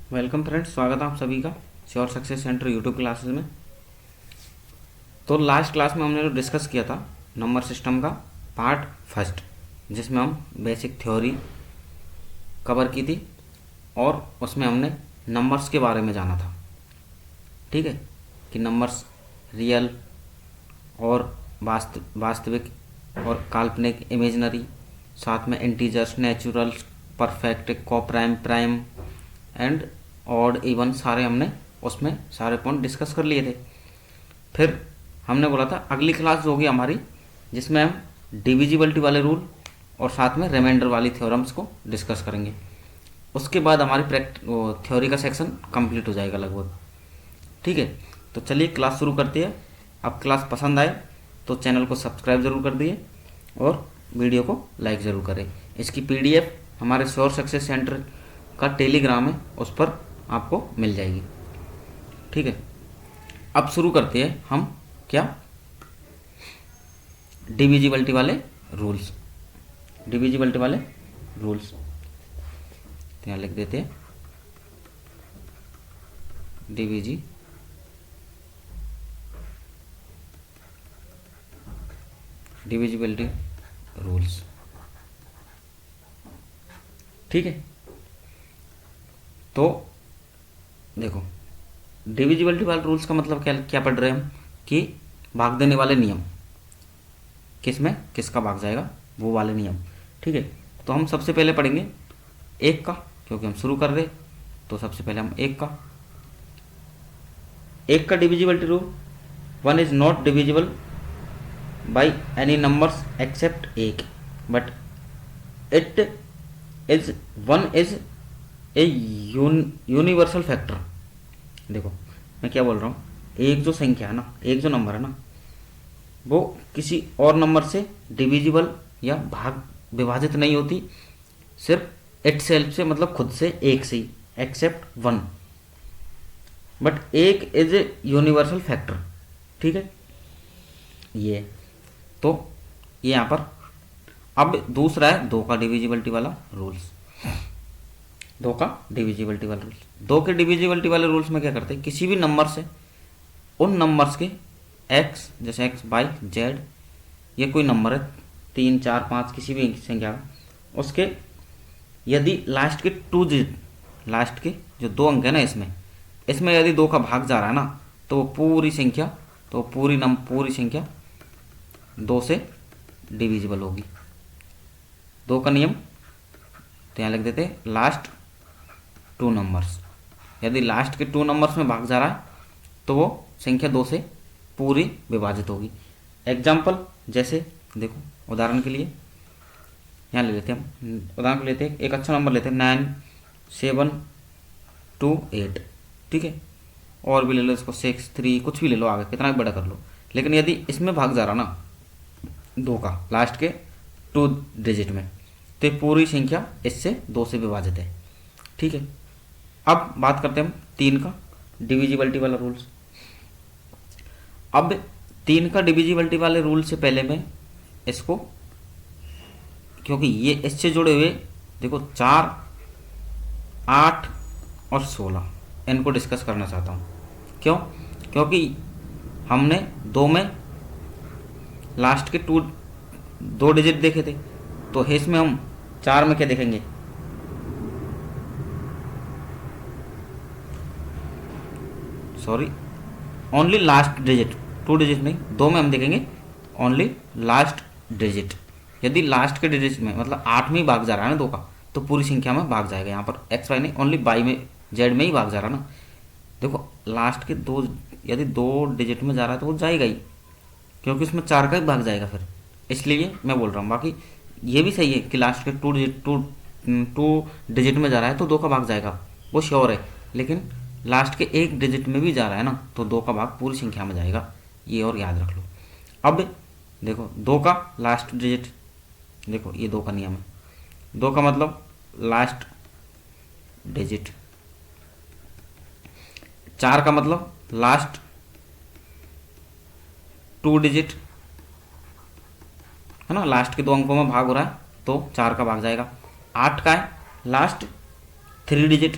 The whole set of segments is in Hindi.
वेलकम फ्रेंड्स, स्वागत है आप सभी का sure success centre YouTube classes में। तो लास्ट क्लास में हमने जो डिस्कस किया था नंबर सिस्टम का पार्ट फर्स्ट, जिसमें हम बेसिक थ्योरी कवर की थी और उसमें हमने नंबर्स के बारे में जाना था। ठीक है कि नंबर्स रियल और वास्तविक और काल्पनिक इमेजिनरी, साथ में integers, naturals, perfect, coprime, prime and odd, even सारे हमने उसमें सारे पॉइंट डिस्कस कर लिए थे। फिर हमने बोला था अगली क्लास होगी हमारी जिसमें हम डिविजिबिलिटी वाले रूल और साथ में रिमाइंडर वाली थ्योरम्स को डिस्कस करेंगे। उसके बाद हमारी थ्योरी का सेक्शन कंप्लीट हो जाएगा लगभग। ठीक है, तो चलिए क्लास शुरू करते हैं। अब क्लास पसंद आए तो चैनल को सब्सक्राइब ज़रूर कर दिए और वीडियो को लाइक ज़रूर करें। इसकी पीडीएफ हमारे श्योर सक्सेस सेंटर का टेलीग्राम है, उस पर आपको मिल जाएगी। ठीक है, अब शुरू करते हैं हम क्या डिविजिबिलिटी वाले रूल्स। डिविजिबिलिटी वाले रूल्स तो यहाँ लिख देते हैं डिविजिबिलिटी रूल्स। ठीक है, तो देखो डिविजिबिलिटी वाले रूल्स का मतलब क्या क्या पढ़ रहे हैं हम कि भाग देने वाले नियम, किस में किसका भाग जाएगा वो वाले नियम। ठीक है, तो हम सबसे पहले पढ़ेंगे एक का, क्योंकि हम शुरू कर रहे। तो सबसे पहले हम एक का divisibility rule, one is not divisible by any numbers except एक, but it is one is a universal factor. देखो मैं क्या बोल रहा हूँ, एक जो संख्या है ना, एक जो नंबर है ना, वो किसी और नंबर से डिविजिबल या भाग विभाजित नहीं होती, सिर्फ इट सेल्फ से, मतलब खुद से, एक से ही, एक्सेप्ट वन। बट एक इज ए यूनिवर्सल फैक्टर। ठीक है, ये तो ये यहाँ पर। अब दूसरा है दो का डिविजिबिलिटी वाला रूल्स। दो का डिविजिबिलिटी वाले रूल्स, दो के डिविजिबिलिटी वाले रूल्स में क्या करते हैं, किसी भी नंबर से उन नंबर्स के एक्स, जैसे एक्स वाई जेड, ये कोई नंबर है 3 4 5 किसी भी संख्या का, उसके यदि लास्ट के टू डिजिट, लास्ट के जो दो अंक है ना, इसमें यदि दो का भाग जा रहा है ना, तो वो पूरी संख्या, तो पूरी संख्या दो से डिविजिबल होगी। दो का नियम तो यहाँ लिख देते हैं लास्ट टू नंबर्स। यदि लास्ट के टू नंबर्स में भाग जा रहा है तो वो संख्या दो से पूरी विभाजित होगी। एग्जाम्पल जैसे देखो, उदाहरण के लिए यहाँ ले लेते हैं हम, उदाहरण के लेते हैं एक अच्छा नंबर लेते हैं 9728। ठीक है, और भी ले लो इसको 63, कुछ भी ले लो, आगे कितना भी बड़ा कर लो। लेकिन यदि इसमें भाग जा रहा ना दो का, लास्ट के टू डिजिट में, तो पूरी संख्या इससे दो से विभाजित है। ठीक है, अब बात करते हैं हम तीन का डिविजिबिलिटी वाला रूल्स। अब तीन का डिविजिबिलिटी वाले रूल से पहले मैं इसको, क्योंकि ये इससे जुड़े हुए देखो 4 8 और 16 इनको डिस्कस करना चाहता हूँ। क्यों? क्योंकि हमने दो में लास्ट के दो डिजिट देखे थे, तो इसमें हम चार में क्या देखेंगे, sorry, only last digit, two digit नहीं, दो में हम देखेंगे ओनली लास्ट डिजिट। यदि लास्ट के डिजिट में, मतलब 8 में ही भाग जा रहा है ना दो का, तो पूरी संख्या में भाग जाएगा। यहाँ पर एक्स वाई नहीं, ओनली वाई में, जेड में ही भाग जा रहा है ना। देखो लास्ट के दो, यदि दो डिजिट में जा रहा है तो वो जाएगा ही, क्योंकि उसमें चार का ही भाग जाएगा फिर, इसलिए मैं बोल रहा हूँ। बाकी ये भी सही है कि लास्ट के टू डिजिट में जा रहा है तो दो का भाग जाएगा, वो श्योर है। लेकिन लास्ट के एक डिजिट में भी जा रहा है ना, तो दो का भाग पूरी संख्या में जाएगा, ये और याद रख लो। अब देखो दो का लास्ट डिजिट, देखो ये दो का नियम है, दो का मतलब लास्ट डिजिट, चार का मतलब लास्ट टू डिजिट है ना, लास्ट के दो अंकों में भाग हो रहा है तो चार का भाग जाएगा। 8 का है लास्ट 3 डिजिट,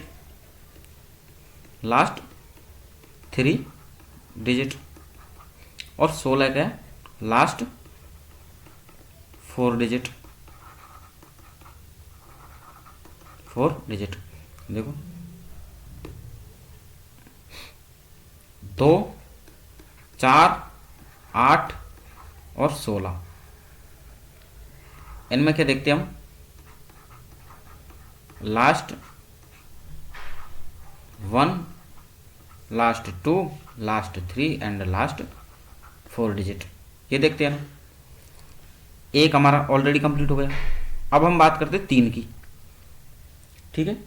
लास्ट 3 डिजिट, और 16 का है लास्ट 4 डिजिट, 4 डिजिट। देखो 2, 4, 8 और 16, इनमें क्या देखते हैं हम, last 1, last 2, last 3 and last 4 digit, ये देखते हैं ना। एक हमारा ऑलरेडी कंप्लीट हो गया। अब हम बात करते 3 की, ठीक है।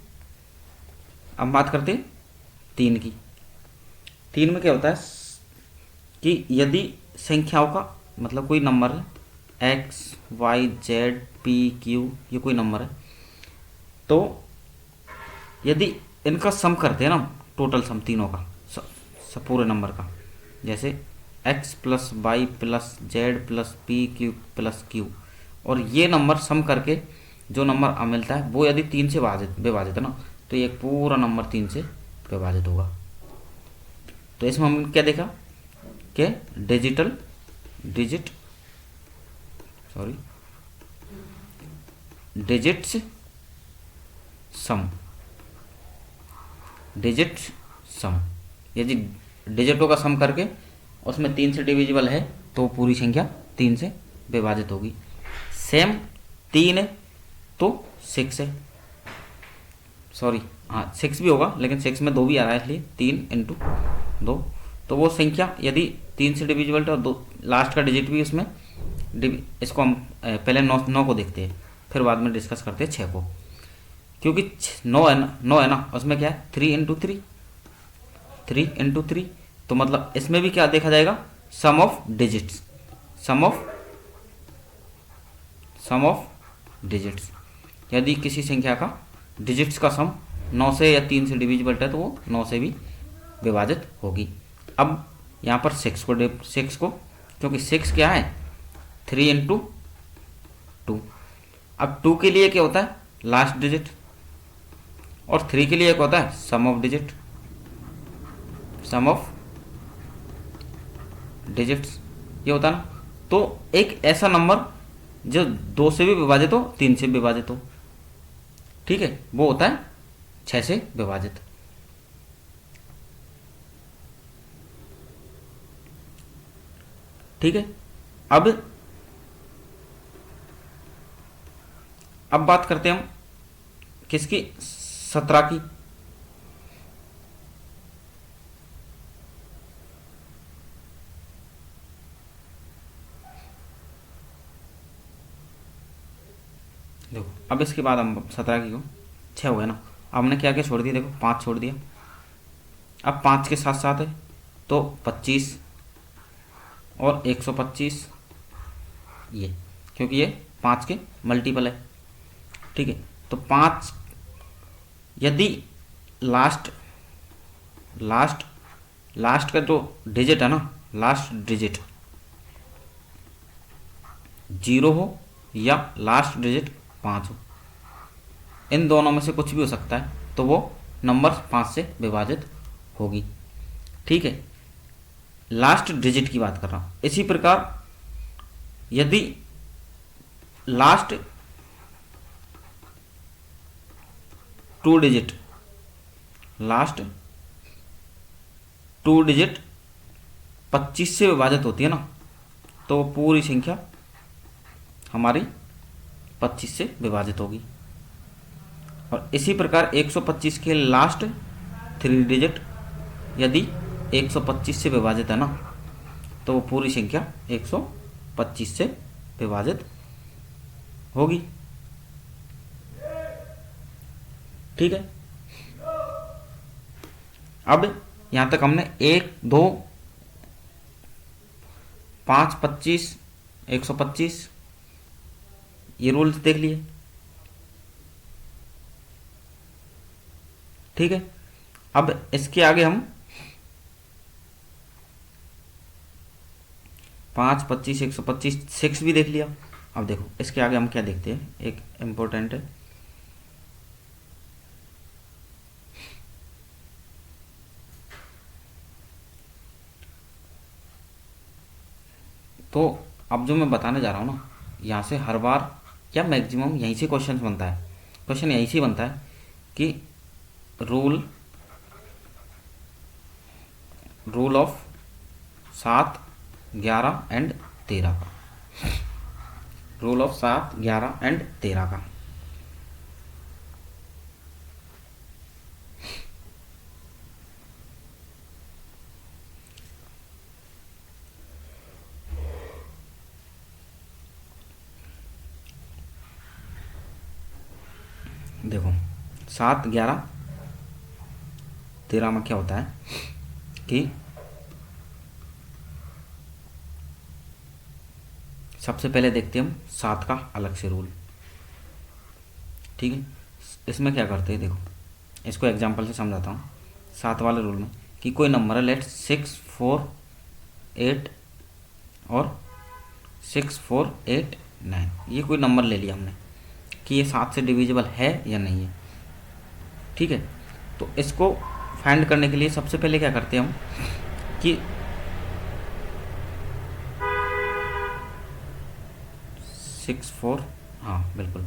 अब बात करते 3 की। 3 में क्या होता है कि यदि संख्याओं का मतलब कोई नंबर है x, y, z, p, q, ये कोई नंबर है, तो यदि इनका सम करते हैं ना, टोटल सम तीनों का, पूरे नंबर का, जैसे x plus y plus z plus p q plus q, और ये नंबर सम करके जो नंबर मिलता है वो यदि 3 से विभाजित है ना, तो ये पूरा नंबर 3 से विभाजित होगा। तो इसमें हमने क्या देखा कि डिजिट्स सम, यदि डिजिटों का सम करके उसमें 3 से डिविजिबल है तो पूरी संख्या 3 से विभाजित होगी। सेम 3 है तो 6 है, सॉरी हाँ 6 भी होगा, लेकिन 6 में 2 भी आ रहा है, इसलिए 3 इंटू 2, तो वो संख्या यदि 3 से डिविजिबल है और 2 लास्ट का डिजिट भी उसमें, इसको हम पहले 9 को देखते हैं, फिर बाद में डिस्कस करते हैं 6 को, क्योंकि 9 है ना, उसमें क्या है 3 इंटू 3, तो मतलब इसमें भी क्या देखा जाएगा, सम ऑफ डिजिट्स, यदि किसी संख्या का डिजिट्स का सम 9 से या 3 से डिविजिबल है तो वो 9 से भी विभाजित होगी। अब यहाँ पर 6 को क्योंकि 6 क्या है 3 इंटू 2, अब 2 के लिए क्या होता है लास्ट डिजिट, और 3 के लिए क्या होता है सम ऑफ डिजिट्स, ये होता है ना। तो एक ऐसा नंबर जो 2 से भी विभाजित हो 3 से विभाजित हो, ठीक है, वो होता है 6 से विभाजित। ठीक है, अब बात करते हैं हम किसकी, 17 की। देखो अब इसके बाद हम 17 की को 6 हो गया ना, अब हमने क्या क्या छोड़ दिया, देखो 5 छोड़ दिया, अब 5 के साथ साथ है तो 25 और 125, ये क्योंकि ये 5 के मल्टीपल है, ठीक है। तो 5 यदि लास्ट का जो डिजिट है ना, लास्ट डिजिट 0 हो या लास्ट डिजिट 5 हो, इन दोनों में से कुछ भी हो सकता है, तो वो नंबर 5 से विभाजित होगी, ठीक है। लास्ट डिजिट की बात कर रहा हूं। इसी प्रकार यदि लास्ट 2 डिजिट 25 से विभाजित होती है ना, तो वो पूरी संख्या हमारी 25 से विभाजित होगी। और इसी प्रकार 125 के लास्ट 3 डिजिट यदि 125 से विभाजित है ना, तो वो पूरी संख्या 125 से विभाजित होगी, ठीक है। अब यहां तक हमने 1, 2, 5, 25, 125 ये रूल्स देख लिए, ठीक है। अब इसके आगे हम 5, 25, 125, 6 भी देख लिया। अब देखो इसके आगे हम क्या देखते हैं, एक इम्पोर्टेंट है तो अब जो मैं बताने जा रहा हूँ ना, यहाँ से हर बार या मैक्सिमम यहीं से क्वेश्चन बनता है, क्वेश्चन यहीं से बनता है कि रूल रूल ऑफ 7, 11 एंड 13 का, रूल ऑफ 7, 11 एंड 13 का। देखो 7, 11, 13 में क्या होता है कि सबसे पहले देखते हैं हम 7 का अलग से रूल। ठीक है, इसमें क्या करते हैं, देखो इसको एग्जांपल से समझाता हूँ। 7 वाले रूल में कि कोई नंबर है, लेट 6, 4, 8 और 6, 4, 8, 9, ये कोई नंबर ले लिया हमने कि ये 7 से डिविजिबल है या नहीं है। ठीक है, तो इसको फाइंड करने के लिए सबसे पहले क्या करते हैं हम कि 6, 4, हाँ बिल्कुल,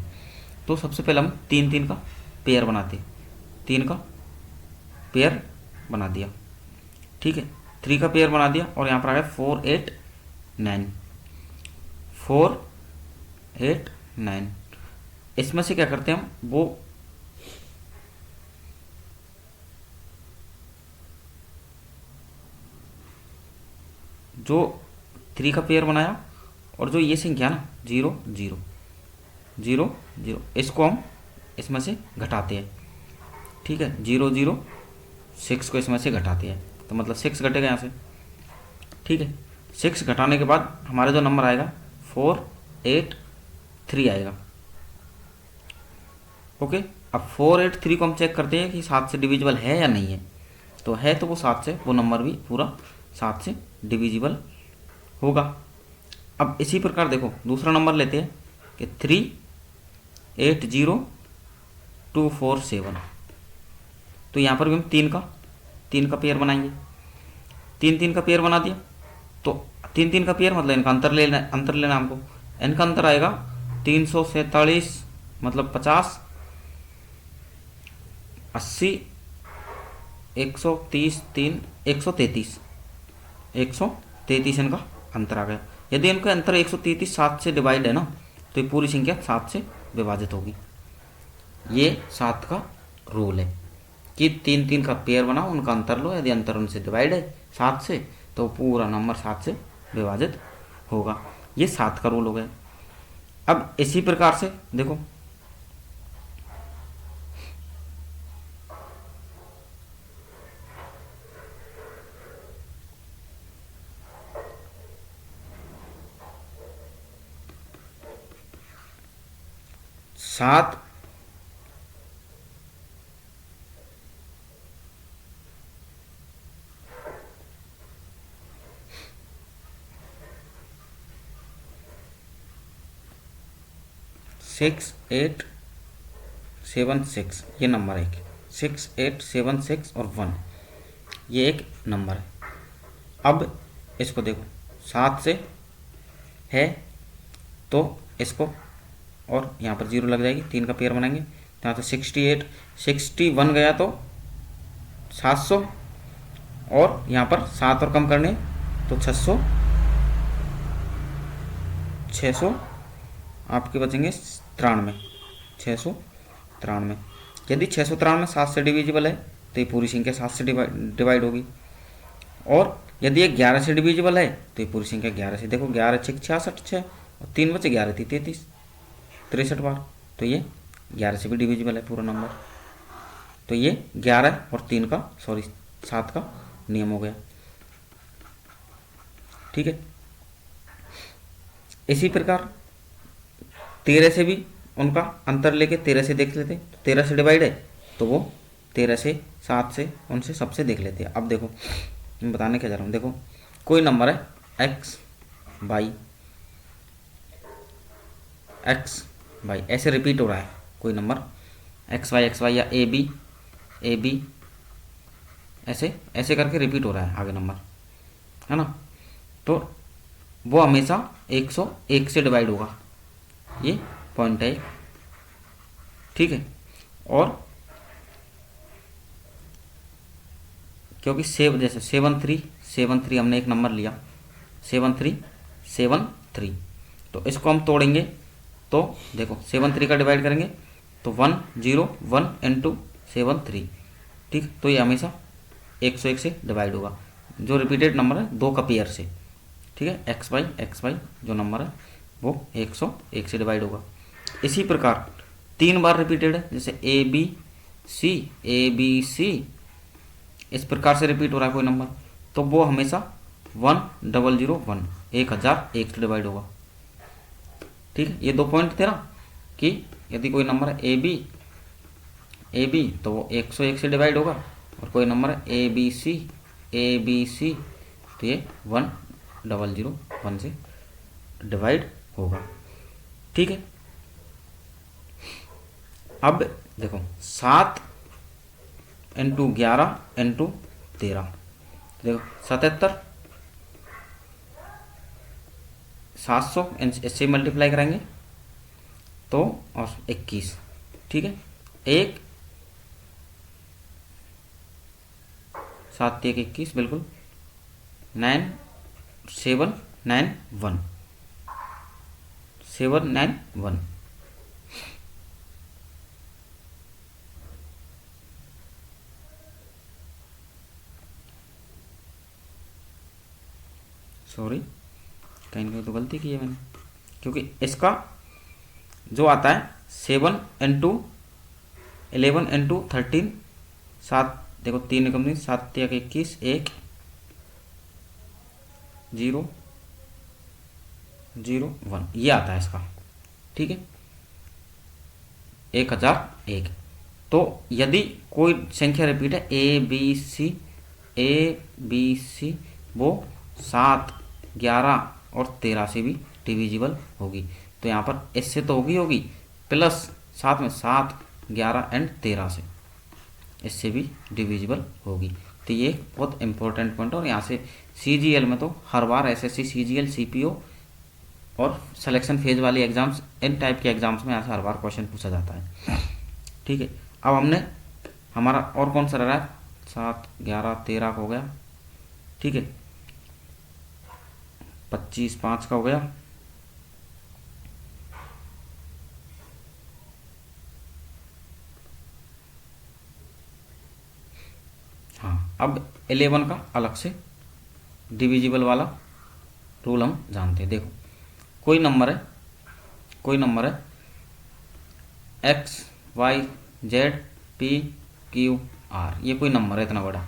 तो सबसे पहले हम 3, 3 का पेयर बनाते हैं, 3 का पेयर बना दिया। ठीक है, 3 का पेयर बना दिया और यहाँ पर आ गया 4, 8, 9, 4, 8, 9। इसमें से क्या करते हैं हम, वो जो 3 का पेयर बनाया और जो ये संख्या ना 0, 0, 0, 0, इसको हम इसमें से घटाते हैं। ठीक है, 0, 0, 6 को इसमें से घटाते हैं, तो मतलब 6 घटेगा यहाँ से। ठीक है, 6 घटाने के बाद हमारा जो नंबर आएगा 4, 8, 3 आएगा। ओके, अब 4, 8, 3 को हम चेक करते हैं कि 7 से डिविजिबल है या नहीं है। तो है तो वो 7 से, वो नंबर भी पूरा 7 से डिविजिबल होगा। अब इसी प्रकार देखो दूसरा नंबर लेते हैं कि 3, 8, 0, 2, 4, 7। तो यहाँ पर भी हम 3 का पेयर बनाएंगे। 3, 3 का पेयर बना दिया, तो 3, 3 का पेयर मतलब इनका अंतर लेना हमको। इनका अंतर आएगा 347, मतलब 50, 80, 130, 3, 133, 133 इनका अंतर आ गया। यदि इनका अंतर 133 7 से डिवाइड है ना, तो ये पूरी संख्या 7 से विभाजित होगी। ये 7 का रूल है कि 3, 3 का पेयर बनाओ, उनका अंतर लो, यदि अंतर उनसे डिवाइड है 7 से तो पूरा नंबर 7 से विभाजित होगा। ये 7 का रूल हो गया। अब इसी प्रकार से देखो 7, 6, 8, 7, 6 ये नंबर है। 6, 8, 7, 6 और 1 ये एक नंबर है। अब इसको देखो 7 से है तो इसको, और यहाँ पर 0 लग जाएगी, 3 का पेयर बनाएंगे, यहाँ तो 68, 61 गया तो 700, और यहाँ पर 7 और कम करने तो 600, 600 आपके बचेंगे 93, 693। यदि 693 7 से डिविजिबल है तो ये पूरी संख्या 7 से डिवाइड होगी, और यदि ये 11 से डिविजिबल है तो ये पूरी संख्या 11 से। देखो 11 6 66, 6 और 3 बचे, 11 थी 33, 63 बार, तो ये 11 से भी डिविजिबल है पूरा नंबर। तो ये 11 और 3 का 7 का नियम हो गया। ठीक है, इसी प्रकार 13 से भी उनका अंतर लेके 13 से देख लेते। 13 से डिवाइड है तो वो 13 से 7 से उनसे सबसे देख लेते हैं। अब देखो मैं बताने क्या जा रहा हूँ, देखो कोई नंबर है एक्स बाई ऐसे रिपीट हो रहा है, कोई नंबर एक्स वाई या ए बी ऐसे ऐसे करके रिपीट हो रहा है आगे नंबर, है ना। तो वो हमेशा 101 से डिवाइड होगा, ये पॉइंट है, ठीक है। और क्योंकि जैसे 7 3 हमने एक नंबर लिया 7 3 तो इसको हम तोड़ेंगे तो देखो 7 3 का डिवाइड करेंगे तो 1 0 1 इंटू 7 3, ठीक। तो ये हमेशा 101 से डिवाइड होगा, जो रिपीटेड नंबर है 2 का पेयर से, ठीक है। एक्स वाई जो नंबर है वो 101 से डिवाइड होगा। इसी प्रकार 3 बार रिपीटेड है, जैसे ए बी सी इस प्रकार से रिपीट हो रहा है कोई नंबर, तो वो हमेशा 1001 1001 से डिवाइड होगा, ठीक है। ये 2 पॉइंट थे ना कि यदि कोई नंबर है ए बी तो वो 101 से डिवाइड होगा, और कोई नंबर है ए बी सी तो ये 1001 से डिवाइड होगा, ठीक है। अब देखो 7 इंटू 11 इंटू 13, देखो 77 700 इससे मल्टीप्लाई करेंगे तो और 21, ठीक है। एक 7 1 21 बिल्कुल 791 सॉरी कहीं कहीं तो गलती की है मैंने, क्योंकि इसका जो आता है 7 इंटू 11 इंटू 13 7, देखो 3 कंपनी 7 1 21 1 0 0 1 ये आता है इसका, ठीक है 1001। तो यदि कोई संख्या रिपीट है ए बी सी वो 7 11 और 13 से भी डिविजिबल होगी, तो यहाँ पर इससे तो होगी प्लस साथ में 7 11 एंड 13 से इससे भी डिविजिबल होगी। तो ये बहुत इंपॉर्टेंट पॉइंट है, और यहाँ से CGL में तो हर बार SSC CGL CPO और सिलेक्शन फेज वाले एग्जाम्स इन टाइप के एग्जाम्स में यहाँ से हर बार क्वेश्चन पूछा जाता है, ठीक है। अब हमने हमारा और कौन सा रहा है 7 11 13 का हो गया, ठीक है 25 5 का हो गया, हाँ। अब 11 का अलग से डिविजिबल वाला रूल हम जानते हैं। देखो कोई नंबर है x y z p q r, ये कोई नंबर है इतना बड़ा,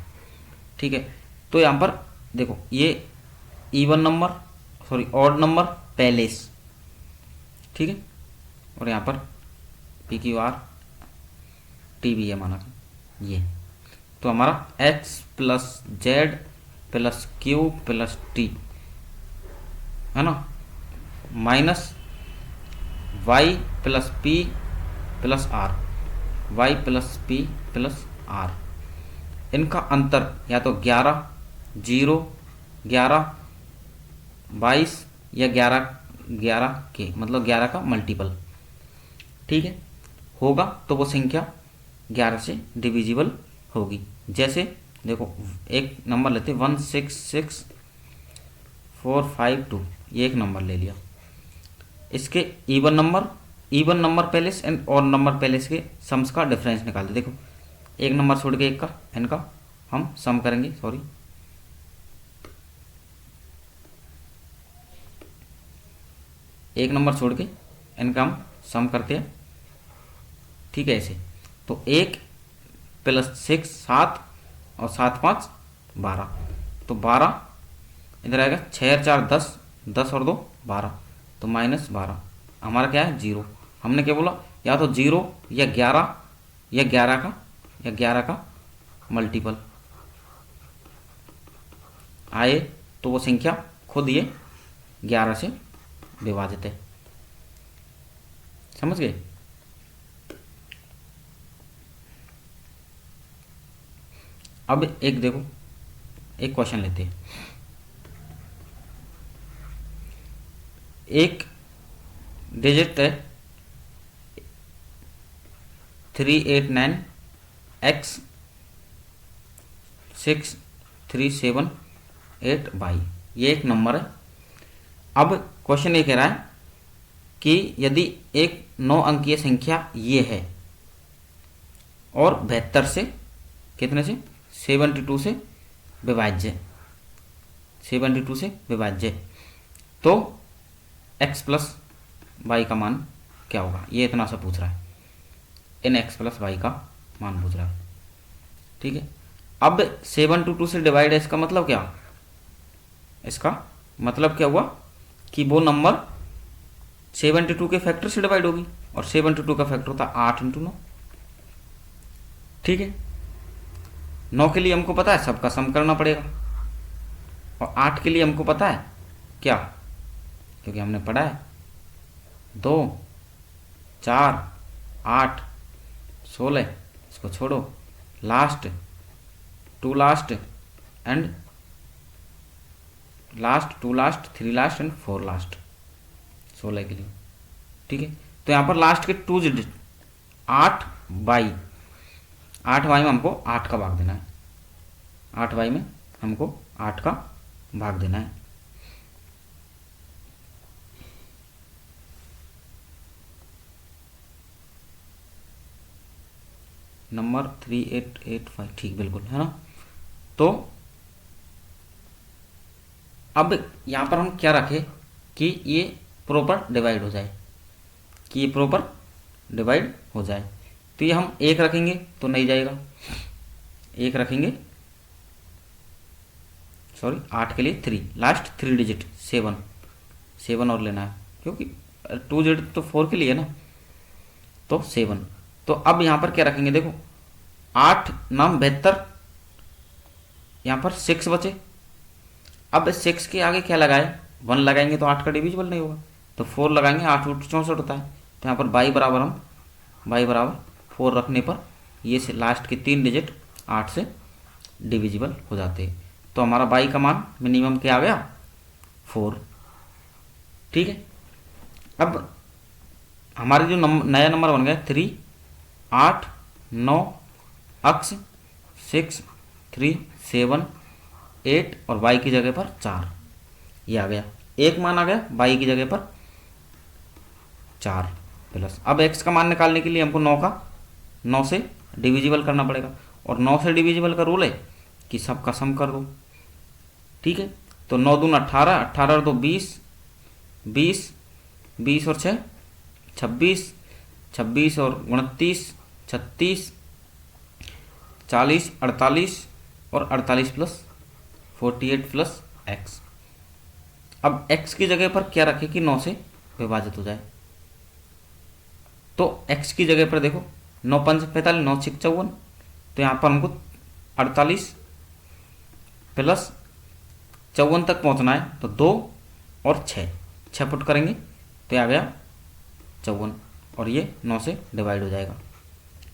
ठीक है। तो यहाँ पर देखो ये इवन नंबर ऑड नंबर पहले से, ठीक है, और यहाँ पर पी क्यू आर टी भी है माना ये, तो हमारा x plus z plus q plus t है ना, minus y plus p plus r, y plus p plus r, इनका अंतर या तो 11 0 11 22 या 11 11 के मतलब 11 का मल्टीपल, ठीक है, होगा तो वो संख्या 11 से डिविजिबल होगी। जैसे देखो एक नंबर लेते 166452, ये एक नंबर ले लिया, इसके इवन नंबर पहले से एंड ऑड नंबर पहले से के सम्स का डिफरेंस निकाल दे। देखो एक नंबर छोड़ के एक का इनका हम सम करेंगे, सॉरी एक नंबर छोड़ के इनका हम सम करते हैं, ठीक है ऐसे। तो 1 प्लस 6 7 और 7 5 12, तो 12 इधर आएगा 6 4 10 10 और 2 12, तो -12 हमारा क्या है 0। हमने क्या बोला या तो 0 या 11 या 11 का मल्टीपल आए तो वो संख्या खुद ये 11 से विभाजित है, समझ गए। अब एक देखो एक क्वेश्चन लेते हैं, एक डिजिट है 389x 6378y, ये एक नंबर है। अब क्वेश्चन ये कह रहा है कि यदि एक 9 अंकीय संख्या ये है और 72 से कितने से 72 से विभाज्य, 72 से विभाज्य, तो x प्लस वाई का मान क्या होगा, ये इतना सा पूछ रहा है। इन x प्लस वाई का मान पूछ रहा है। ठीक है, अब 72 से डिवाइड है, इसका मतलब क्या, इसका मतलब क्या हुआ कि वो नंबर 72 के फैक्टर से डिवाइड होगी, और 72 का फैक्टर होता है 8 × 9। ठीक है, 9 के लिए हमको पता है सबका सम करना पड़ेगा, और 8 के लिए हमको पता है क्या, क्योंकि हमने पढ़ा है 2 4 8 16, इसको छोड़ो, last 2 last and last 2 last 3 last and 4 last, 16 के लिए। ठीक है, तो यहाँ पर लास्ट के 2 डिजिट 8y, 8y में हमको 8 का भाग देना है, 8y में हमको 8 का भाग देना है। नंबर 3885, ठीक बिल्कुल है ना। तो अब यहाँ पर हम क्या रखें कि ये प्रॉपर डिवाइड हो जाए, कि ये प्रॉपर डिवाइड हो जाए, तो ये हम 1 रखेंगे तो नहीं जाएगा, 1 रखेंगे, सॉरी 8 के लिए 3, लास्ट 3 डिजिट 7 और लेना है, क्योंकि 2 डिजिट तो 4 के लिए है ना, तो 7। तो अब यहाँ पर क्या रखेंगे, देखो 8 नाम 72, यहाँ पर 6 बचे। अब 6 के आगे क्या लगाए, 1 लगाएंगे तो 8 का डिविजिबल नहीं होगा, तो 4 लगाएंगे, 8 64 होता है, तो यहाँ पर y बराबर हम y बराबर 4 रखने पर ये से लास्ट के 3 डिजिट 8 से डिविजिबल हो जाते हैं, तो हमारा y का मान मिनिमम क्या आ गया 4। ठीक है, अब हमारे जो नया नंबर बन गया 3 8 9 अक्ष 6 3 7 8 और y की जगह पर 4, ये आ गया, एक मान आ गया y की जगह पर 4 प्लस। अब x का मान निकालने के लिए हमको 9 से डिविजिबल करना पड़ेगा, और 9 से डिविजिबल का रूल है कि सबका सम कर दो। ठीक है, तो 9 दूना 18, 18 और 2 20, 20 20 और 6 26, 26 और 29 36, 40 48 और 48 प्लस 48 प्लस x। अब x की जगह पर क्या रखें कि 9 से विभाजित हो जाए, तो x की जगह पर देखो 9 5 45 9 6 54, तो यहाँ पर हमको 48 प्लस 54 तक पहुँचना है, तो 2 और 6 पुट करेंगे तो आ गया 54, और ये 9 से डिवाइड हो जाएगा।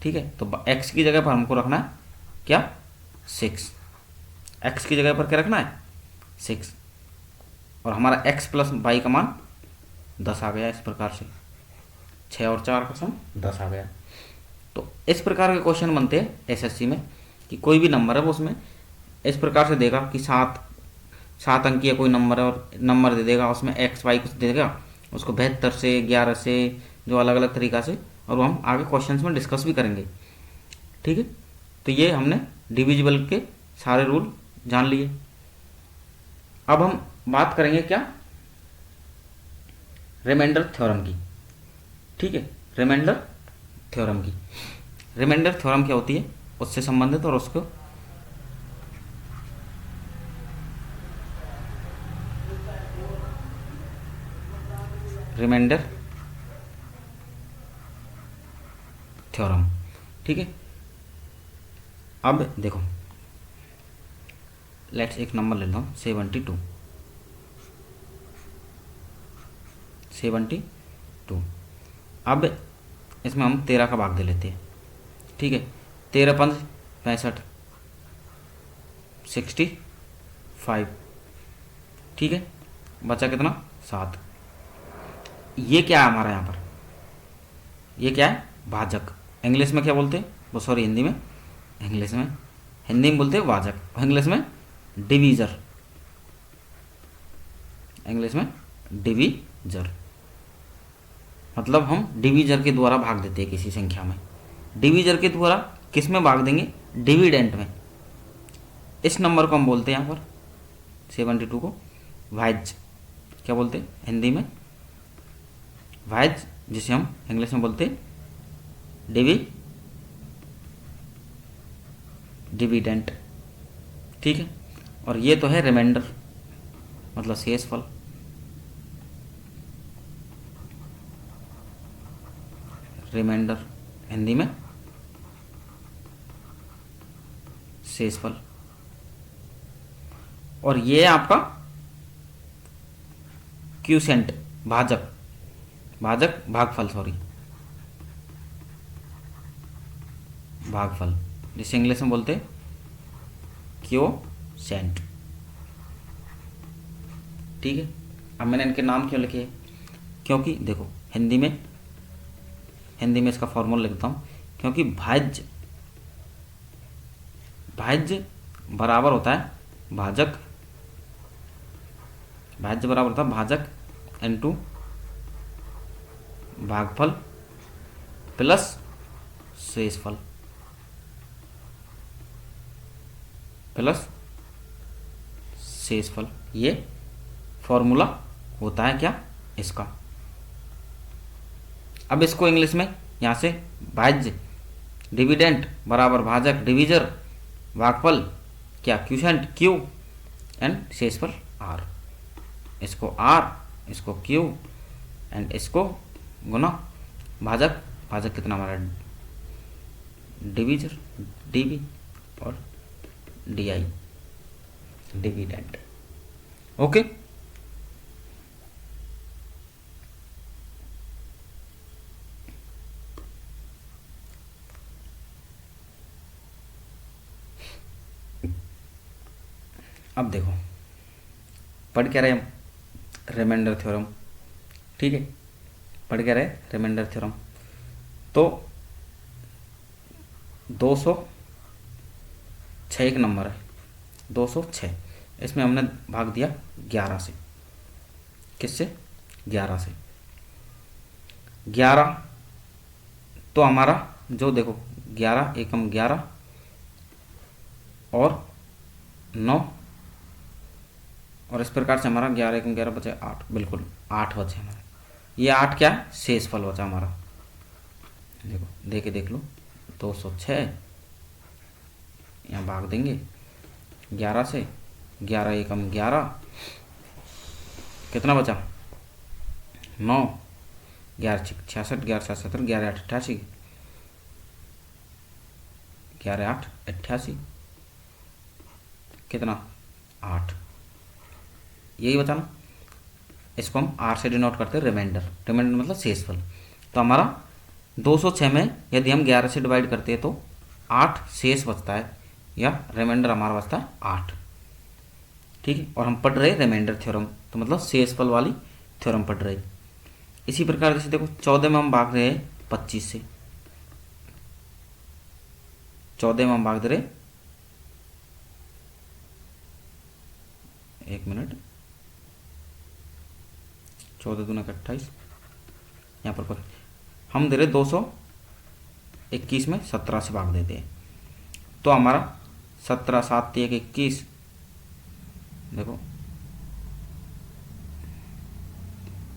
ठीक है, तो x की जगह पर हमको रखना है क्या 6, x की जगह पर क्या रखना है 6, और हमारा x प्लस y का मान 10 आ गया। इस प्रकार से 6 और 4 का सम 10 आ गया। तो इस प्रकार के क्वेश्चन बनते हैं एसएससी में, कि कोई भी नंबर है वो उसमें इस प्रकार से देगा कि 7 अंकीय कोई नंबर है, और नंबर दे देगा, उसमें एक्स वाई कुछ दे देगा, उसको 72 से 11 से जो अलग अलग तरीक़ा से, और वो हम आगे क्वेश्चंस में डिस्कस भी करेंगे। ठीक है, तो ये हमने डिविजिबल के सारे रूल जान लिए। अब हम बात करेंगे क्या, रिमाइंडर थ्योरम की। ठीक है, रिमाइंडर थ्योरम की, रिमाइंडर थ्योरम क्या होती है उससे संबंधित, और उसको रिमाइंडर थ्योरम। ठीक है, अब देखो लेट्स एक नंबर ले लो 72। अब इसमें हम 13 का भाग दे लेते हैं। ठीक है, 13 5 65 65। ठीक है, बचा कितना 7। ये क्या है हमारा यहाँ पर, ये क्या है, भाजक। इंग्लिश में क्या बोलते हैं वो, सॉरी हिंदी में, हिंदी में बोलते हैं भाजक, इंग्लिश में डिवीजर, इंग्लिश में डिवीजर। मतलब हम डिवीजर के द्वारा भाग देते हैं किसी संख्या में। डिवीजर के द्वारा किस में भाग देंगे, डिविडेंट में। इस नंबर को हम बोलते हैं यहाँ पर 72 को भाज्य, क्या बोलते हैं हिंदी में, भाज्य, जिसे हम इंग्लिश में बोलते हैं डिविडेंट। ठीक है, और ये तो है रिमाइंडर, मतलब शेषफल। रिमाइंडर हिंदी में शेषफल। और ये है आपका क्यूसेंट, भाजक, भागफल, सॉरी भागफल, जिसे इंग्लिश में बोलते हैं क्योसेंट। ठीक है, अब मैंने इनके नाम क्यों लिखे, क्योंकि देखो हिंदी में इसका फॉर्मूला लिखता हूँ, क्योंकि भाज्य बराबर होता है भाजक, भाज्य बराबर होता है भाजक इनटू भागफल प्लस शेषफल, ये फॉर्मूला होता है क्या इसका। अब इसको इंग्लिश में यहाँ से भाज्य डिविडेंट बराबर भाजक डिवीजर भागफल क्या क्यूसेंट क्यू एंड शेषफल आर, इसको आर, इसको क्यू एंड इसको गुना भाजक कितना हमारा डिवीजर डीवी और डीआई डिविडेंट। ओके, अब देखो पढ़ क्या रहे हम, रिमाइंडर थ्योरम। ठीक है, पढ़ क्या रहे, रिमाइंडर थ्योरम। तो 206 एक नंबर है, 206, इसमें हमने भाग दिया 11 से। किससे, 11 से। 11 तो हमारा जो देखो 11 एकम 11 और 9, और इस प्रकार से हमारा 11 एकम 11 बचे 8, बिल्कुल 8 बचे हमारे। ये 8 क्या है, शेषफल बचा हमारा। देखो देख लो 206 यहाँ भाग देंगे 11 से, 11 एकम 11, कितना बचा 9, 11 66, 11 7 70, 11 8 88, 11 8 88, कितना 8, यही बचा ना। इसको हम आर से डिनोट करते हैं रिमाइंडर, मतलब शेषफल। तो हमारा 206 में यदि हम 11 से डिवाइड करते हैं तो 8 शेष बचता है, या रिमाइंडर हमारा बचता है 8। ठीक है, और हम पढ़ रहे रिमाइंडर थ्योरम, तो मतलब शेषफल वाली थ्योरम पढ़ रहे। इसी प्रकार जैसे देखो 14 में हम भाग रहे हैं 25 से, 14 में हम भाग रहे, एक मिनट, 14 दूना 28, यहाँ पर हम दे रहे 221 में 17 से भाग देते हैं, तो हमारा 17 7 1 21, देखो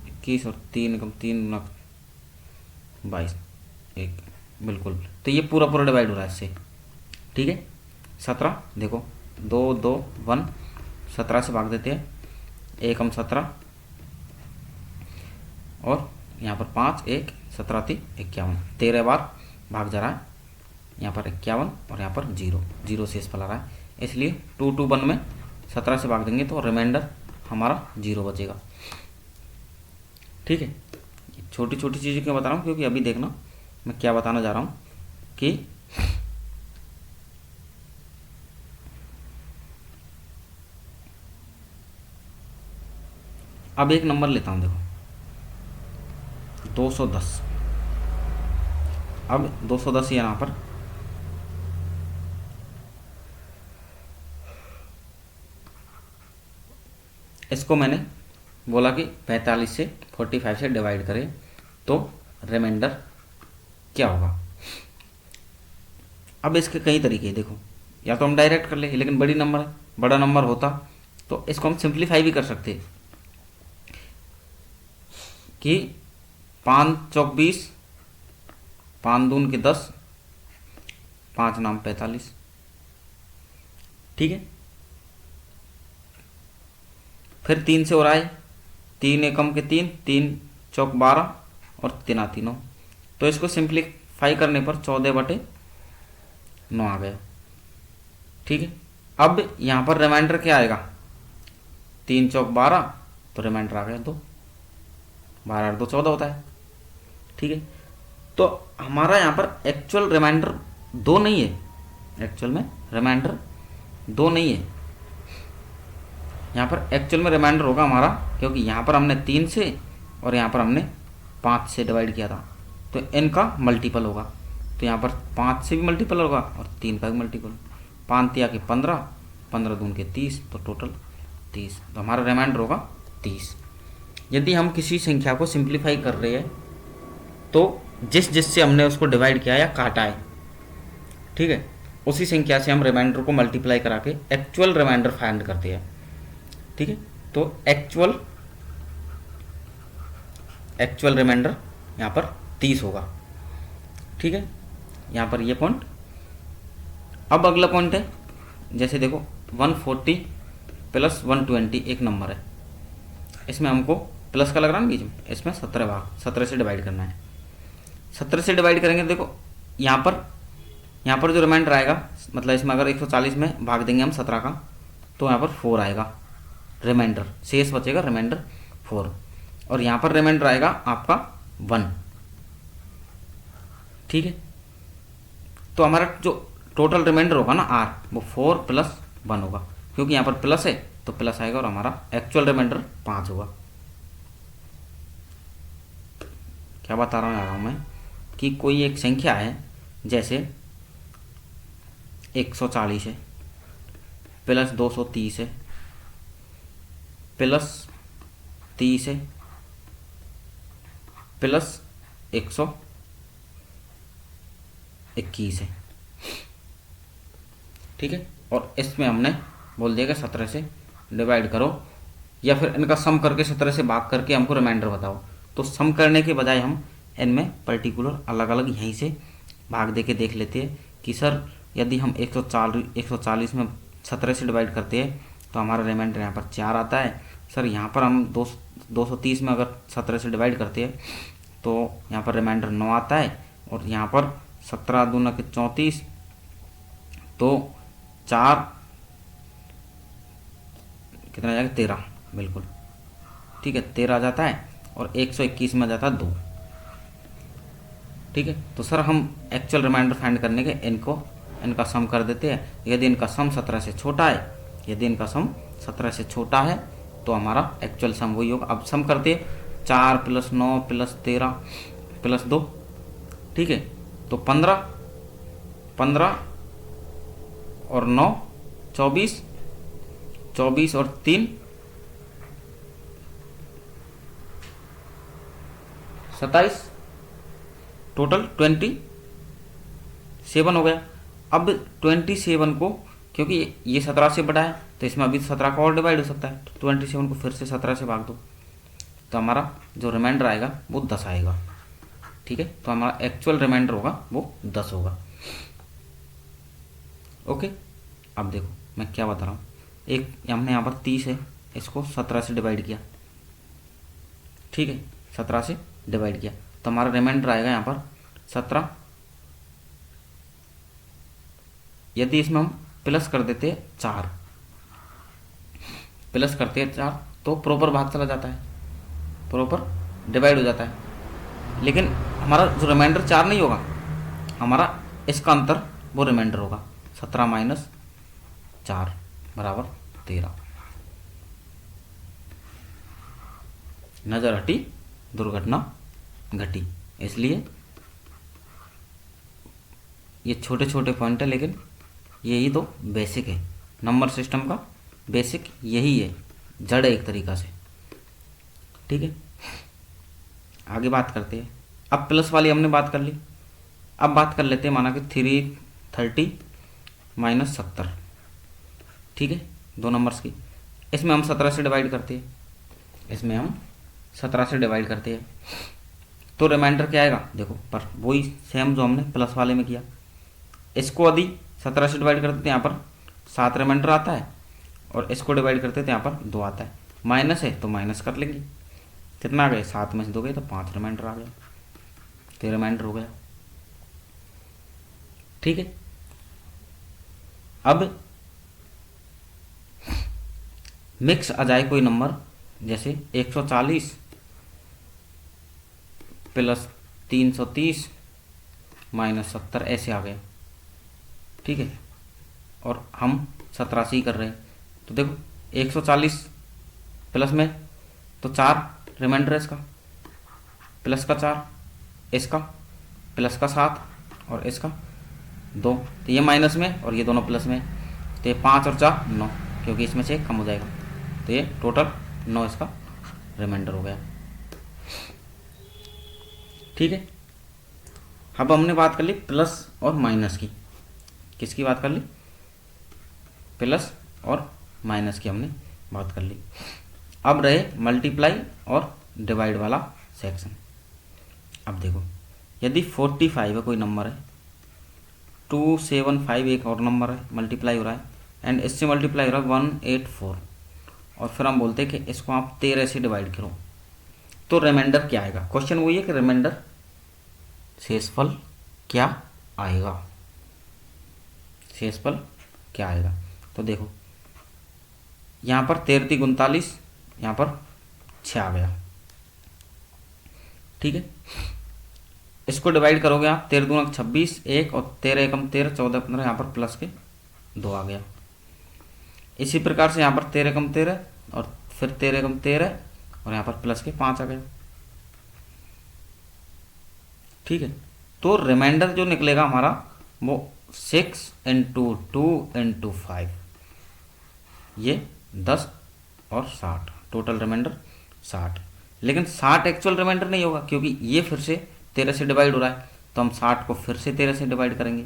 21 और 3 कम 3 गुना 22 1, बिल्कुल। तो ये पूरा डिवाइड हो रहा है इससे। ठीक है, 17 देखो 2 2 1, 17 से भाग देते हैं, 1 हम 17 और यहाँ पर 5 1 17 3 51, 13 बार भाग जा रहा है, यहाँ पर 51 और यहाँ पर 0 शेषफल आ रहा है। इसलिए 2 2 1 में 17 से भाग देंगे तो रिमाइंडर हमारा 0 बचेगा। ठीक है, छोटी छोटी चीज़ें क्यों बता रहा हूँ, क्योंकि अभी देखना मैं क्या बताना जा रहा हूँ कि अब एक नंबर लेता हूँ, देखो 210। अब 210 यहाँ पर इसको मैंने बोला कि 45 से 45 से डिवाइड करें तो रिमाइंडर क्या होगा। अब इसके कई तरीके हैं, देखो, या तो हम डायरेक्ट कर ले, लेकिन बड़ा नंबर होता तो इसको हम सिंप्लीफाई भी कर सकते कि 5 चौक 20, 5 दून के 10, 5 नाम 45। ठीक है, फिर 3 से और आए, 3 एकम के 3, 3 चौक 12 और 3 तीनों, तो इसको सिंप्लीफाई करने पर 14/9 आ गया। ठीक है, अब यहाँ पर रिमाइंडर क्या आएगा, 3 चौक 12, तो रिमाइंडर आ गया 2, 12 और 2 14 होता है। ठीक है, तो हमारा यहाँ पर एक्चुअल रिमाइंडर 2 नहीं है, एक्चुअल में रिमाइंडर 2 नहीं है, यहाँ पर एक्चुअल में रिमाइंडर होगा हमारा, क्योंकि यहाँ पर हमने 3 से और यहाँ पर हमने 5 से डिवाइड किया था, तो इनका मल्टीपल होगा, तो यहाँ पर 5 से भी मल्टीपल होगा और 3 का भी मल्टीपल। 5 तिया के 15, 15 दून के 30, तो टोटल 30, तो हमारा रिमाइंडर होगा 30। यदि हम किसी संख्या को सिंप्लीफाई कर रहे हैं तो जिससे हमने उसको डिवाइड किया या काटा है, ठीक है, उसी संख्या से हम रिमाइंडर को मल्टीप्लाई करा के एक्चुअल रिमाइंडर फाइंड करते हैं। ठीक है, तो एक्चुअल रिमाइंडर यहाँ पर 30 होगा। ठीक है, यहाँ पर ये पॉइंट। अब अगला पॉइंट है, जैसे देखो 140 प्लस 120 एक नंबर है, इसमें हमको प्लस का लग रहा है ना बीच में, इसमें 17 से डिवाइड करना है। 17 से डिवाइड करेंगे, देखो यहाँ पर जो रिमाइंडर आएगा, मतलब इसमें अगर 140 में भाग देंगे हम 17 का, तो यहाँ पर 4 आएगा रिमाइंडर, शेष बचेगा रिमाइंडर 4, और यहाँ पर रिमाइंडर आएगा आपका 1। ठीक है, तो हमारा जो टोटल रिमाइंडर होगा ना आर, वो 4 + 1 होगा, क्योंकि यहाँ पर प्लस है तो प्लस आएगा, और हमारा एक्चुअल रिमाइंडर 5 होगा। क्या बता रहा हूँ मैं, कि कोई एक संख्या है, जैसे 140 है प्लस 230 है प्लस 30 है प्लस 121 है। ठीक है, और इसमें हमने बोल दिया कि 17 से डिवाइड करो, या फिर इनका सम करके 17 से भाग करके हमको रिमाइंडर बताओ। तो सम करने के बजाय हम इनमें पर्टिकुलर अलग अलग यहीं से भाग दे के देख लेते हैं कि सर यदि हम 140 में 17 से डिवाइड करते हैं तो हमारा रिमाइंडर यहाँ पर 4 आता है। सर यहाँ पर हम 230 में अगर 17 से डिवाइड करते हैं तो यहाँ पर रिमाइंडर 9 आता है, और यहाँ पर 17 दूना के 34, तो 4 कितना आ जाएगा 13, बिल्कुल ठीक है 13 आ जाता है, और 121 में जाता है 2। ठीक है, तो सर हम एक्चुअल रिमाइंडर फाइंड करने के इनका सम कर देते हैं। यदि इनका सम 17 से छोटा है, तो हमारा एक्चुअल सम वही होगा। अब सम करते हैं, 4 + 9 + 13 + 2, ठीक है, तो 15 और 9 24, 24 और 3 27, टोटल 27 हो गया। अब 27 को, क्योंकि ये 17 से बड़ा है तो इसमें अभी 17 का और डिवाइड हो सकता है, तो 27 को फिर से 17 से भाग दो, तो हमारा जो रिमाइंडर आएगा वो 10 आएगा। ठीक है, तो हमारा एक्चुअल रिमाइंडर होगा वो 10 होगा। ओके, अब देखो मैं क्या बता रहा हूँ, एक हमने यहाँ पर 30 है, इसको 17 से डिवाइड किया, ठीक है 17 से डिवाइड किया, तो हमारा रिमाइंडर आएगा यहाँ पर 17। यदि इसमें हम प्लस कर देते हैं 4, तो प्रॉपर भाग चला जाता है, प्रॉपर डिवाइड हो जाता है, लेकिन हमारा जो रिमाइंडर 4 नहीं होगा, हमारा इसका अंतर वो रिमाइंडर होगा, 17 - 4 = 13। नजर हटी दुर्घटना घटी। इसलिए ये छोटे छोटे पॉइंट है, लेकिन यही तो बेसिक है नंबर सिस्टम का। बेसिक यही है, जड़ है एक तरीक़ा से। ठीक है, आगे बात करते हैं। अब प्लस वाली हमने बात कर ली, अब बात कर लेते हैं माना कि 330 माइनस 70। ठीक है, दो नंबर्स की। इसमें हम 17 से डिवाइड करते हैं, इसमें हम 17 से डिवाइड करते हैं, तो रिमाइंडर क्या आएगा देखो, पर वही सेम जो हमने प्लस वाले में किया। इसको यदि 17 से डिवाइड करते हैं, यहाँ पर 7 रिमाइंडर आता है, और इसको डिवाइड करते हैं तो यहाँ पर 2 आता है। माइनस है तो माइनस कर लेंगे, कितना आ गए, 7 में से 2 गए तो 5 रिमाइंडर आ गया, 13 रिमाइंडर हो गया। ठीक है, अब मिक्स आ जाए कोई नंबर, जैसे 140 प्लस 330 माइनस 70 ऐसे आ गया। ठीक है, और हम 17 से ही कर रहे हैं, तो देखो 140 प्लस में तो 4 रिमाइंडर है इसका, प्लस का 4, इसका प्लस का 7 और इसका 2, तो ये माइनस में और ये दोनों प्लस में, तो ये 5 और 4 9, क्योंकि इसमें से 1 कम हो जाएगा, तो ये टोटल 9 इसका रिमाइंडर हो गया। ठीक है, अब हमने बात कर ली प्लस और माइनस की। किसकी बात कर ली, प्लस और माइनस की हमने बात कर ली। अब रहे मल्टीप्लाई और डिवाइड वाला सेक्शन। अब देखो, यदि 45 है कोई नंबर है, 275 एक और नंबर है, मल्टीप्लाई हो रहा है, एंड इससे मल्टीप्लाई हो रहा है 184, और फिर हम बोलते हैं कि इसको आप 13 से डिवाइड करो, तो रिमाइंडर क्या आएगा। क्वेश्चन वही है कि रिमाइंडर शेषफल क्या आएगा, शेषफल क्या आएगा। तो देखो यहाँ पर 13 × 39, यहाँ पर 6 आ गया। ठीक है, इसको डिवाइड करोगे आप, 13 दूना 26 1 और 13 एकम 13 14 15, यहाँ पर प्लस के 2 आ गया। इसी प्रकार से यहाँ पर 13 एकम 13 और फिर 13 एकम 13 और यहाँ पर प्लस के 5 आ गया। ठीक है, तो रिमाइंडर जो निकलेगा हमारा वो 6 × 2 × 5, ये 10 और 60, टोटल रिमाइंडर 60। लेकिन 60 एक्चुअल रिमाइंडर नहीं होगा, क्योंकि ये फिर से 13 से डिवाइड हो रहा है, तो हम 60 को फिर से 13 से डिवाइड करेंगे,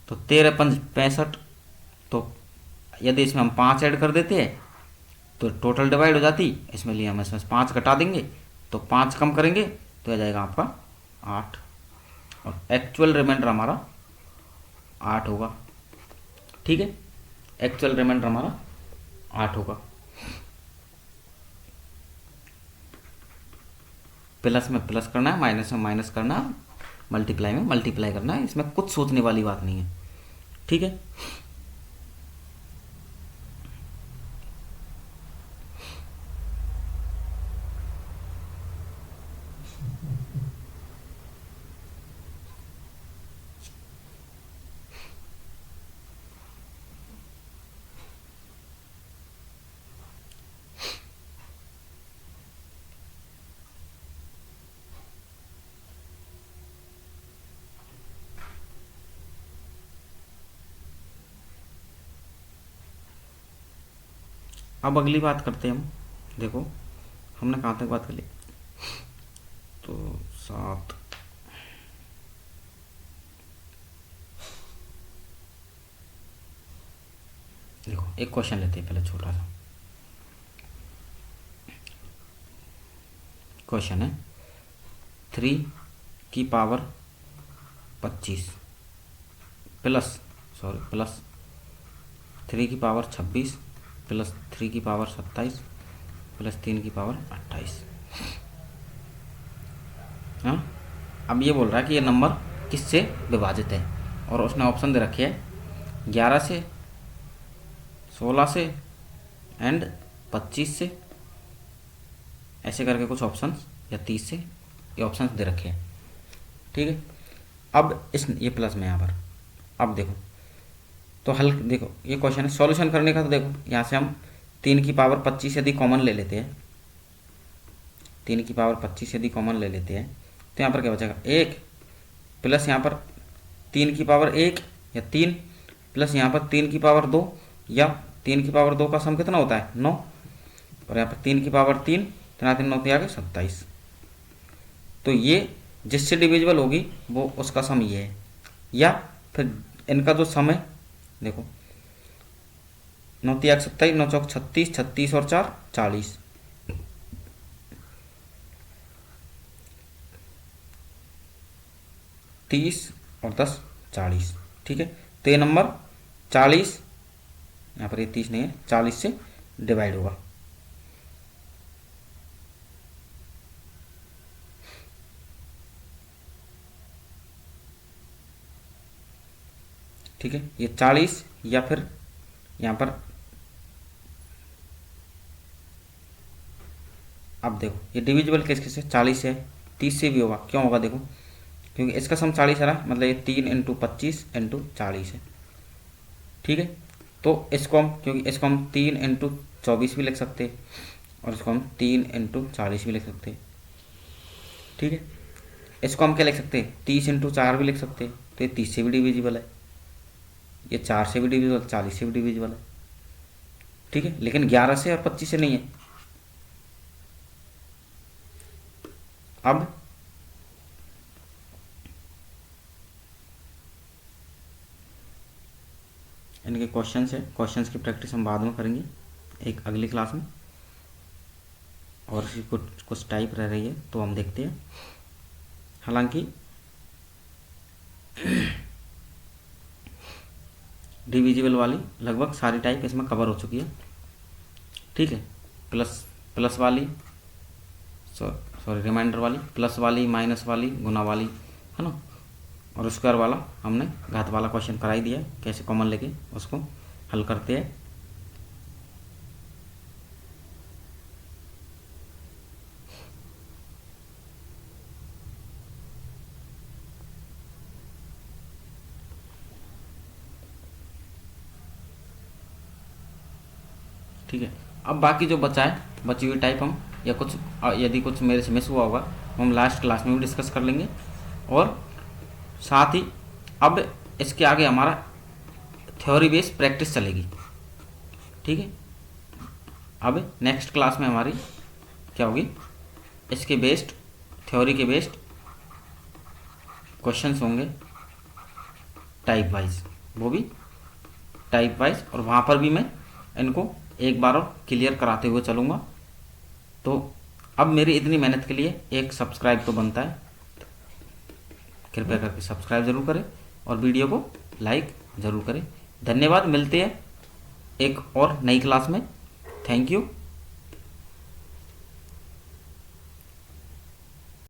तो 13 × 5 65। तो यदि इसमें हम 5 ऐड कर देते हैं तो टोटल डिवाइड हो जाती, इसमें लिए हम इसमें 5 घटा देंगे, तो 5 कम करेंगे तो आ जाएगा आपका 8, और एक्चुअल रिमाइंडर हमारा 8 होगा। ठीक है, एक्चुअल रिमाइंडर हमारा 8 होगा। प्लस में प्लस करना है, माइनस में माइनस करना है, मल्टीप्लाई में मल्टीप्लाई करना है, इसमें कुछ सोचने वाली बात नहीं है। ठीक है, अब अगली बात करते हैं हम। देखो हमने कहाँ तक बात कर ली, तो 7, देखो एक क्वेश्चन लेते हैं पहले, छोटा सा क्वेश्चन है। 3 की पावर 25 प्लस 3 की पावर 26 प्लस 3 की पावर 27 प्लस 3 की पावर 28। हाँ, अब ये बोल रहा है कि ये नंबर किससे विभाजित है, और उसने ऑप्शन दे रखे है 11 से, 16 से एंड 25 से, ऐसे करके कुछ ऑप्शन, या 30 से, ये ऑप्शन दे रखे हैं। ठीक है, अब ये प्लस में यहाँ पर, अब देखो तो हल, देखो ये क्वेश्चन है सॉल्यूशन करने का। तो देखो यहाँ से हम 3 की पावर 25 यदि कॉमन ले लेते हैं, 3 की पावर 25 यदि कॉमन ले लेते हैं तो यहाँ पर क्या बचेगा 1 प्लस यहाँ पर 3 की पावर 1 या 3 प्लस यहाँ पर 3 की पावर 2 या 3 की पावर 2 का सम कितना होता है 9, और यहाँ पर 3 की पावर 3, 3 9 आ गए 27। तो ये जिससे डिविजिबल होगी वो उसका सम ये है। या फिर इनका जो सम है देखो 9 3 27, 9 चौक 36, 36 और 4 40, 30 और 10 40। ठीक है, तो ये नंबर 40, यहाँ पर ये 30 नहीं है, 40 से डिवाइड होगा। ठीक है, ये 40 या फिर यहाँ पर अब देखो ये डिविजिबल किस किस से 40 से 30 से भी होगा। क्यों होगा देखो, क्योंकि इसका सम 40 आ रहा, मतलब ये 3 × 25 × 40 है। ठीक है, तो इसको हम क्योंकि इसको हम 3 × 24 भी लिख सकते हैं और इसको हम 3 × 40 भी लिख सकते हैं। ठीक है, इसको हम क्या लिख सकते हैं 30 × 4 भी लिख सकते हैं, तो ये 30 से भी डिविजिबल है, ये 4 से भी डिविजिबल, 40 से भी डिविजिबल है। ठीक है, लेकिन 11 से और 25 से नहीं है। अब इनके क्वेश्चंस है, क्वेश्चंस की प्रैक्टिस हम बाद में करेंगे एक अगली क्लास में, और इसकी कुछ टाइप रह रही है तो हम देखते हैं। हालांकि डिविजिबल वाली लगभग सारी टाइप इसमें कवर हो चुकी है। ठीक है, प्लस वाली सॉरी रिमाइंडर वाली, प्लस वाली, माइनस वाली, गुना वाली, है ना, और स्क्वायर वाला हमने घात वाला क्वेश्चन करा ही दिया है, कैसे कॉमन लेके उसको हल करते हैं। ठीक है, अब बाकी जो बचा है, बची हुई टाइप हम या कुछ यदि कुछ मेरे से मिस हुआ होगा हम लास्ट क्लास में भी डिस्कस कर लेंगे। और साथ ही अब इसके आगे हमारा थ्योरी बेस प्रैक्टिस चलेगी। ठीक है, अब नेक्स्ट क्लास में हमारी क्या होगी, इसके बेस्ड थ्योरी के बेस्ड क्वेश्चंस होंगे टाइप वाइज, वो भी टाइप वाइज, और वहाँ पर भी मैं इनको एक बार और क्लियर कराते हुए चलूँगा। तो अब मेरी इतनी मेहनत के लिए एक सब्सक्राइब तो बनता है, कृपया करके सब्सक्राइब ज़रूर करें और वीडियो को लाइक ज़रूर करें। धन्यवाद, मिलते हैं एक और नई क्लास में। Thank you.